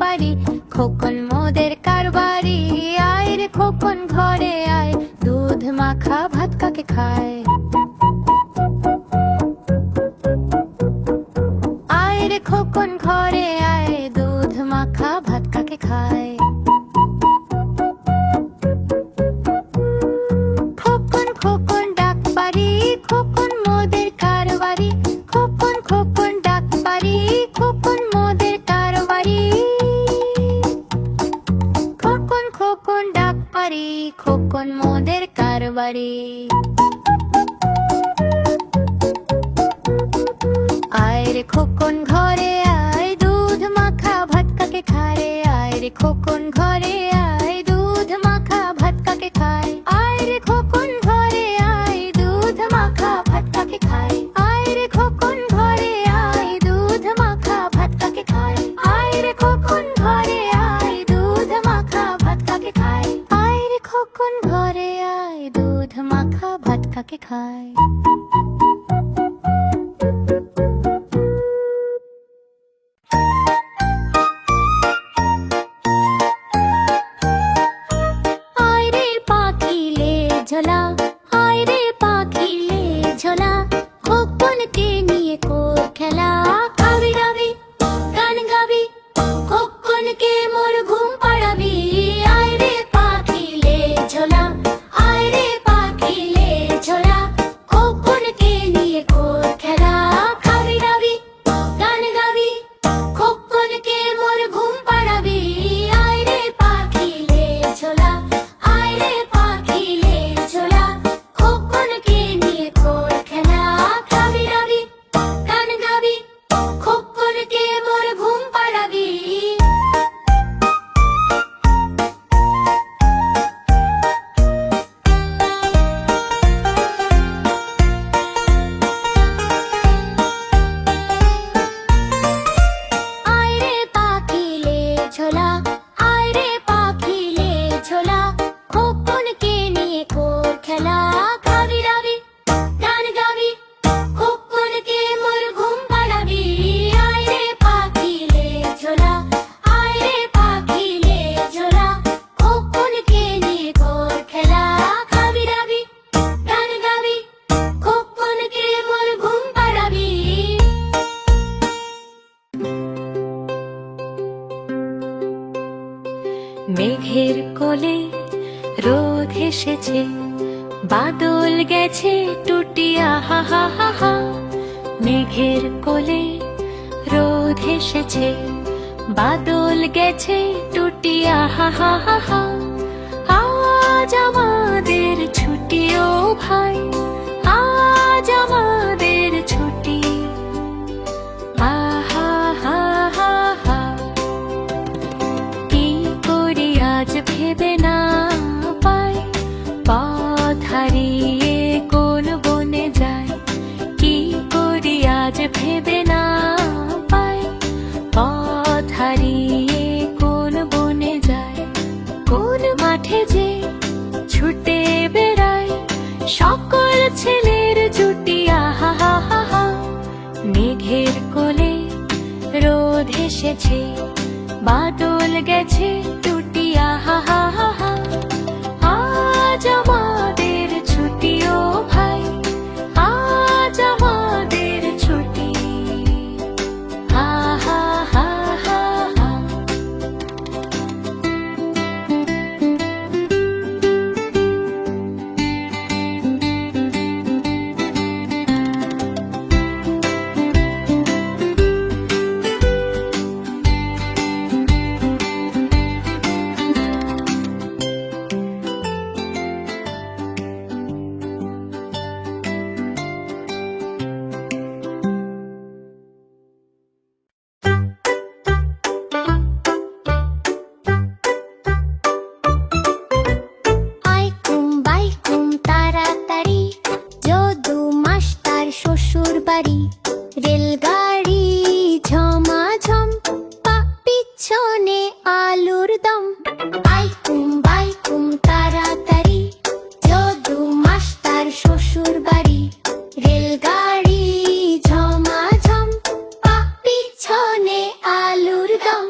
বাড়ি। খোকন মোদের কারবারি, আয় রে খোকন ঘরে আয়, দুধ মাখা ভাত কাকে খায়। আয় রে খোকন ঘরে আয়, দুধ মাখা ভাত কাকে খায়। খোকন খোকন ডাক পারি, খোকন মোদের কারবারি। খোকন খোকন ডাক পারি, খোকন মোদের কারবারি। খোকন খোকন ডাক পারি, খোকন মোদের কারবারি। আয় রে খোকন ঘরে আয়, দুধ মাখা ভাত কাকে খায়। আয় রে খোকন ঘরে আয়, দুধ মাখা ভাত কাকে খায়। আয় রে খোকন ঘরে আয়, দুধ মাখা ভাত কাকে খায়। আয় রে খোকন ঘরে আয়, দুধ মাখা ভাত কাকে খায়। আয় রে খোকন ঘরে আয়, দুধ মাখা ভাত কাকে খায়। আয় রে খোকন ঘরে আয়, দুধ মাখা ভাত কাকে খায়। ঝোলা, আয় রে পাখি লে ঝোলা, খোকনকে নিয়ে কর খেলা। খাবি দাবি গান গাবি, খোকনকে মোর ঘুম পাড়াবি। আয় রে পাখি লে ঝোলা, আয় রে পাখি লে ঝোলা, খোকনকে নিয়ে কর খেলা। খাবি দাবি গান গাবি, খোকনকে মোর ঘুম পাড়াবি। আয় রে পাখি লে ঝোলা, আয় রে পাখি লে ঝোলা, খোকনকে নিয়ে কর খেলা। খাবি দাবি গান গাবি, খোকনকে মোর ঘুম পাড়াবি। আয় রে পাখি লে ঝোলা, আয় রে পাখি লে ঝোলা, খোকনকে নিয়ে কর খেলা। খাবি দাবি গান গাবি, খোকনকে মোর ঘুম পাড়াবি। আয় রে পাখি লে ঝোলা, আয় রে পাখি লে ঝোলা, খোকনকে নিয়ে কর খেলা। খাবি দাবি গান গাবি, খোকনকে মোর ঘুম পাড়াবি। মেঘের কোলে রোদ এসেছে, বাদল গেছে টুটিয়া হা হা হা হা। মেঘের কোলে রোদ এসেছে, বাদল গেছে টুটিয়া হা হা হা হা। আজ আমাদের ছুটি ও ভাই, আজ আমাদের ছুটি। আহা হা হা হা, কি করি আজ ভেবে না পাই, পথ হারিয়ে কোন বনে যায়। কি করি আজ ভেবে না পাই, পথ হারিয়ে কোন বনে যায়। কোন মাঠে যে ছুটে বেড়ায় সকল ছেলের জুটি আহা হা হা হা। মেঘের কোলে রোদ এসেছে, বাদল গেছে টুটিয়া হা হা হা হা। আজ আমাদের ছুটি ও ভাই, আজ আমাদের ছুটি। হা হা হা হা হা। বাড়ি, রেলগাড়ি ঝমাঝম, পিছনে আলুর দম। বাইকুম তাড়াতাড়ি, যদু মাস্টার শ্বশুর বাড়ি, রেলগাড়ি ঝমাঝম, পিছনে আলুর দম।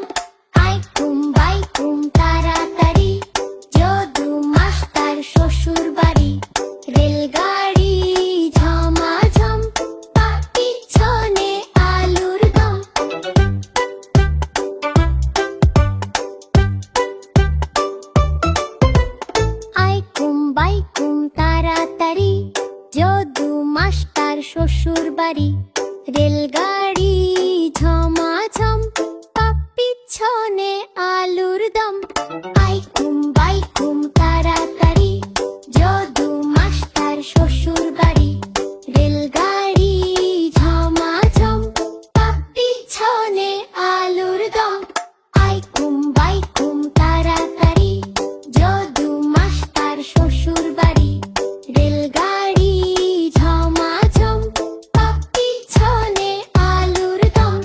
বাড়ি। রেলগাড়ি ঝমাঝম, পাপ পিছনে আলুর দম। আইকুম বাইকুম তাড়াতাড়ি, যদু মাস্টার শ্বশুর বাড়ি। রেলগাড়ি ঝমাঝম, পাপ পিছনে আলুর দম। আইকুম বাইকুম তাড়াতাড়ি, যদু মাস্টার শ্বশুর বাড়ি। রেলগাড়ি ঝমাঝম, পাপ পিছনে আলুর দম।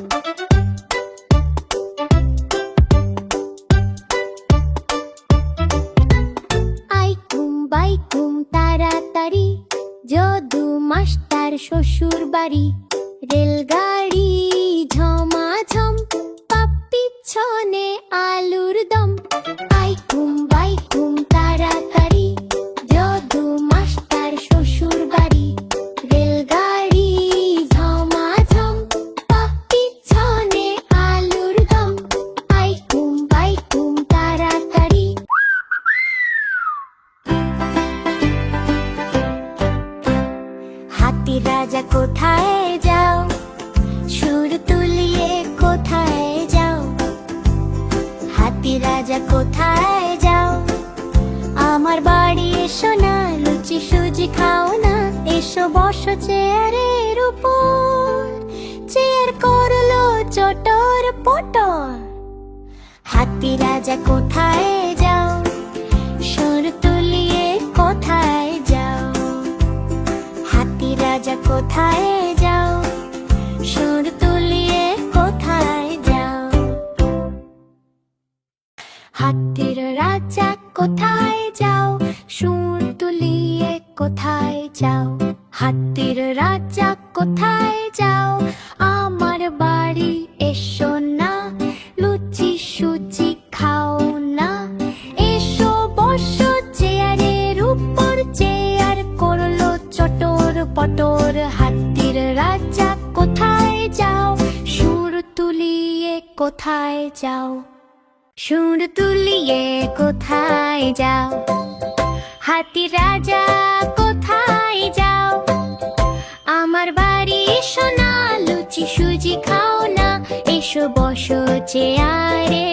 আইকুম বাইকুম তাড়াতাড়ি, যদু মাস্টার শ্বশুর বাড়ি। রেলগাড়ি ঝমাঝম, পাপ পিছনে আলুর দম। আইকুম বাইকুম তাড়াতাড়ি, যদু মাস্টার শ্বশুর বাড়ি। রেলগাড়ি ঝমাঝম, পাপ পিছনে আলুর দম। আইকুম বাইকুম তাড়াতাড়ি। হাতি রাজা কোথায় যাও, সুর তুলিয়ে কোথায় যাও। হাতি রাজা কোথায় যাও, আমার বাড়ি এসো না, লুচি সুজি খাও না। এসো বসো চেয়ারের উপর, চেয়ার করলো চটর পটর। হাতি রাজা কোথায় যাও, সুর তুলিয়ে কোথায় যাও। হাতি রাজা কোথায় যাও, সুর তুলিয়ে কোথায় যাও। হাতির রাজা কোথায় যাও, সুর তুলিয়ে কোথায় যাও। হাতির রাজা কোথায় যাও, আমার বাড়ি এসো না, লুচি সুজি খাও না। এসো বসো চেয়ারের উপর, চেয়ার করলো চটর পটর। হাতির রাজা কোথায় যাও, সুর তুলিয়ে কোথায় যাও। সুর তুলিয়ে কোথায় যাও। হাতি রাজা কোথায় যাও, আমার বাড়ি এসো না, লুচি সুজি খাও না। এসো বসো চেয়ারে